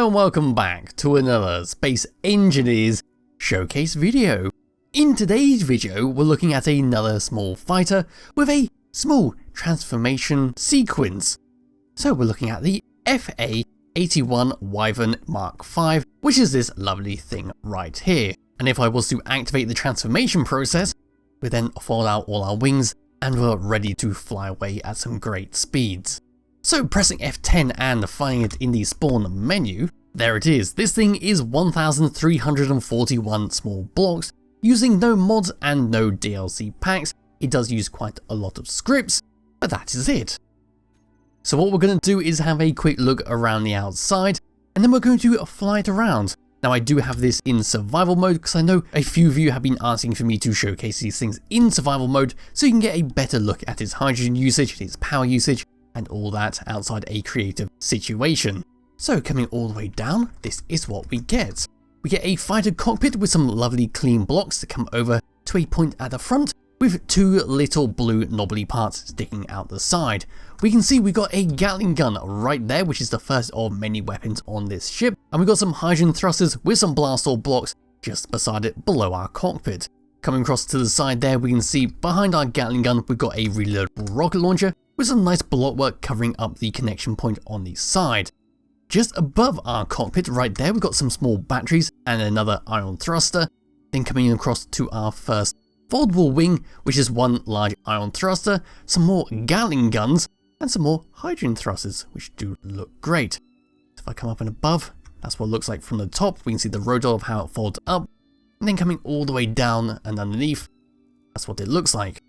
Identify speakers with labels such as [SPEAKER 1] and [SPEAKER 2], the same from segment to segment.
[SPEAKER 1] and welcome back to another Space Engineers showcase video. In today's video, we're looking at another small fighter with a small transformation sequence. So we're looking at the A-81 Wyvern Mk.V, which is this lovely thing right here. And if I was to activate the transformation process, we then fold out all our wings and we're ready to fly away at some great speeds. So pressing F10 and finding it in the spawn menu, there it is. This thing is 1341 small blocks using no mods and no DLC packs. It does use quite a lot of scripts, but that is it. So what we're going to do is have a quick look around the outside and then we're going to fly it around. Now I do have this in survival mode because I know a few of you have been asking for me to showcase these things in survival mode so you can get a better look at its hydrogen usage, its power usage, and all that outside a creative situation. So coming all the way down, this is what we get. We get a fighter cockpit with some lovely clean blocks that come over to a point at the front with two little blue knobbly parts sticking out the side. We can see we got a Gatling gun right there, which is the first of many weapons on this ship, and we got some hydrogen thrusters with some blast door blocks just beside it below our cockpit. Coming across to the side there, we can see behind our Gatling gun we've got a reloadable rocket launcher with some nice blockwork covering up the connection point on the side. Just above our cockpit right there, we've got some small batteries and another ion thruster. Then coming across to our first foldable wing, which is one large ion thruster, some more Gatling guns, and some more hydrogen thrusters, which do look great. So if I come up and above, that's what it looks like from the top. We can see the rotor of how it folds up, and then coming all the way down and underneath, that's what it looks like.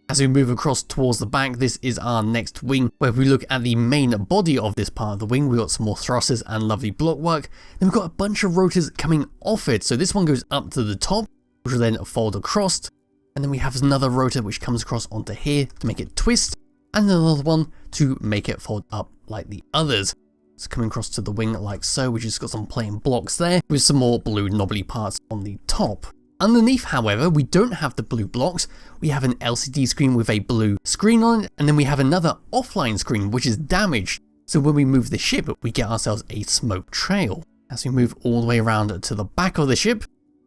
[SPEAKER 1] As we move across towards the back, this is our next wing, where if we look at the main body of this part of the wing, we've got some more thrusters and lovely blockwork. Then we've got a bunch of rotors coming off it, so this one goes up to the top, which will then fold across, and then we have another rotor which comes across onto here to make it twist, and another one to make it fold up like the others. It's coming across to the wing like so, we just got some plain blocks there with some more blue knobbly parts on the top. Underneath, however, we don't have the blue blocks. We have an LCD screen with a blue screen on it, and then we have another offline screen which is damaged. So when we move the ship, we get ourselves a smoke trail. As we move all the way around to the back of the ship,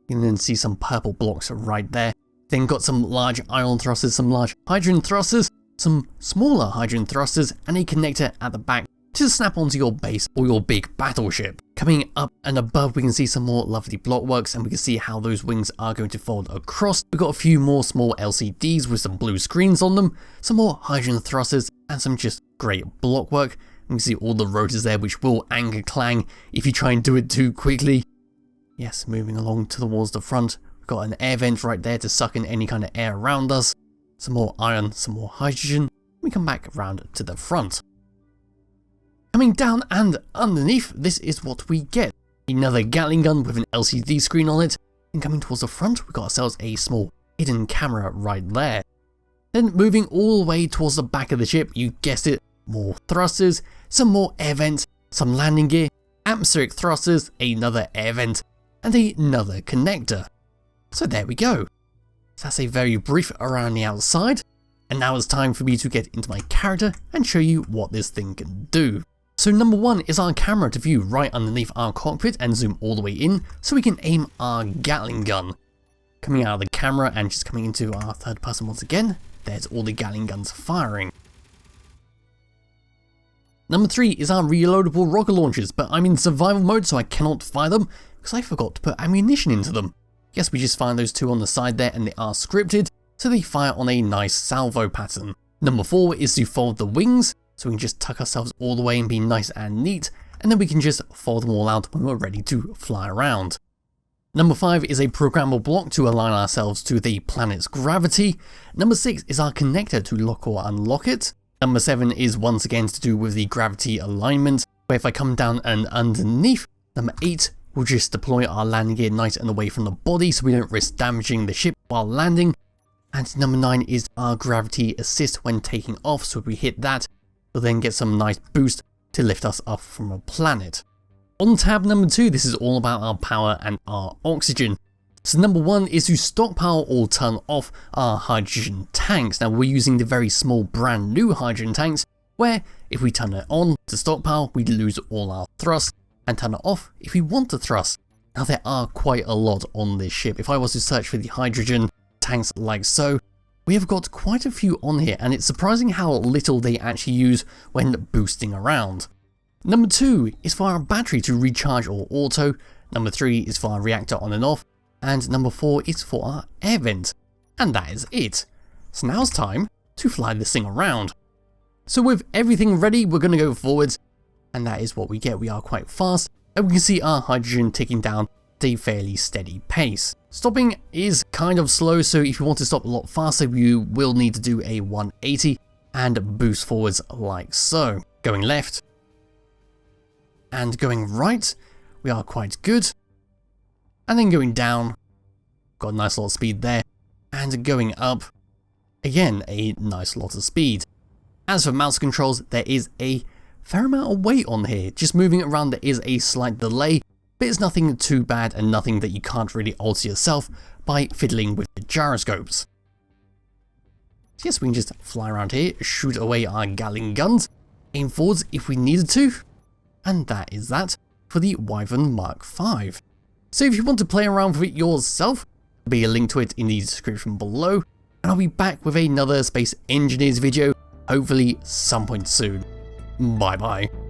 [SPEAKER 1] you can then see some purple blocks right there. Then got some large ion thrusters, some large hydrogen thrusters, some smaller hydrogen thrusters, and a connector at the back to snap onto your base or your big battleship. Coming up and above, we can see some more lovely blockworks and we can see how those wings are going to fold across. We've got a few more small LCDs with some blue screens on them, some more hydrogen thrusters, and some just great blockwork. We can see all the rotors there which will anchor clang if you try and do it too quickly. Yes, moving along towards the front, we've got an air vent right there to suck in any kind of air around us. Some more iron, some more hydrogen. We come back around to the front. Coming down and underneath, this is what we get. Another Gatling gun with an LCD screen on it. And coming towards the front, we've got ourselves a small hidden camera right there. Then moving all the way towards the back of the ship, you guessed it, more thrusters, some more air vents, some landing gear, atmospheric thrusters, another air vent, and another connector. So there we go. So that's a very brief around the outside. And now it's time for me to get into my character and show you what this thing can do. So number one is our camera to view right underneath our cockpit and zoom all the way in so we can aim our Gatling gun. Coming out of the camera and just coming into our third person once again, there's all the Gatling guns firing. Number three is our reloadable rocket launchers, but I'm in survival mode so I cannot fire them because I forgot to put ammunition into them. Yes, we just find those two on the side there and they are scripted, so they fire on a nice salvo pattern. Number four is to fold the wings, so we can just tuck ourselves all the way and be nice and neat, and then we can just fold them all out when we're ready to fly around. Number 5 is a programmable block to align ourselves to the planet's gravity. Number 6 is our connector to lock or unlock it. Number 7 is once again to do with the gravity alignment, where if I come down and underneath, number 8 will just deploy our landing gear nice and away from the body so we don't risk damaging the ship while landing. And number 9 is our gravity assist when taking off, so if we hit that, we'll then get some nice boost to lift us up from a planet. On tab number 2, this is all about our power and our oxygen. So number 1 is to stockpile or turn off our hydrogen tanks. Now we're using the very small brand new hydrogen tanks where if we turn it on to stockpile, we lose all our thrust and turn it off if we want to thrust. Now there are quite a lot on this ship. If I was to search for the hydrogen tanks like so, we have got quite a few on here, and it's surprising how little they actually use when boosting around. Number 2 is for our battery to recharge or auto, number 3 is for our reactor on and off, and number 4 is for our air vent. And that is it. So now it's time to fly this thing around. So with everything ready, we're going to go forwards, and that is what we get. We are quite fast, and we can see our hydrogen ticking down at a fairly steady pace. Stopping is kind of slow, so if you want to stop a lot faster, you will need to do a 180 and boost forwards like so. Going left and going right, we are quite good. And then going down, got a nice lot of speed there. And going up, again, a nice lot of speed. As for mouse controls, there is a fair amount of weight on here. Just moving it around, there is a slight delay, but it's nothing too bad and nothing that you can't really alter yourself by fiddling with the gyroscopes. So yes, we can just fly around here, shoot away our Gatling guns, aim forwards if we needed to, and that is that for the Wyvern Mk.V. So if you want to play around with it yourself, there'll be a link to it in the description below, and I'll be back with another Space Engineers video, hopefully some point soon. Bye bye.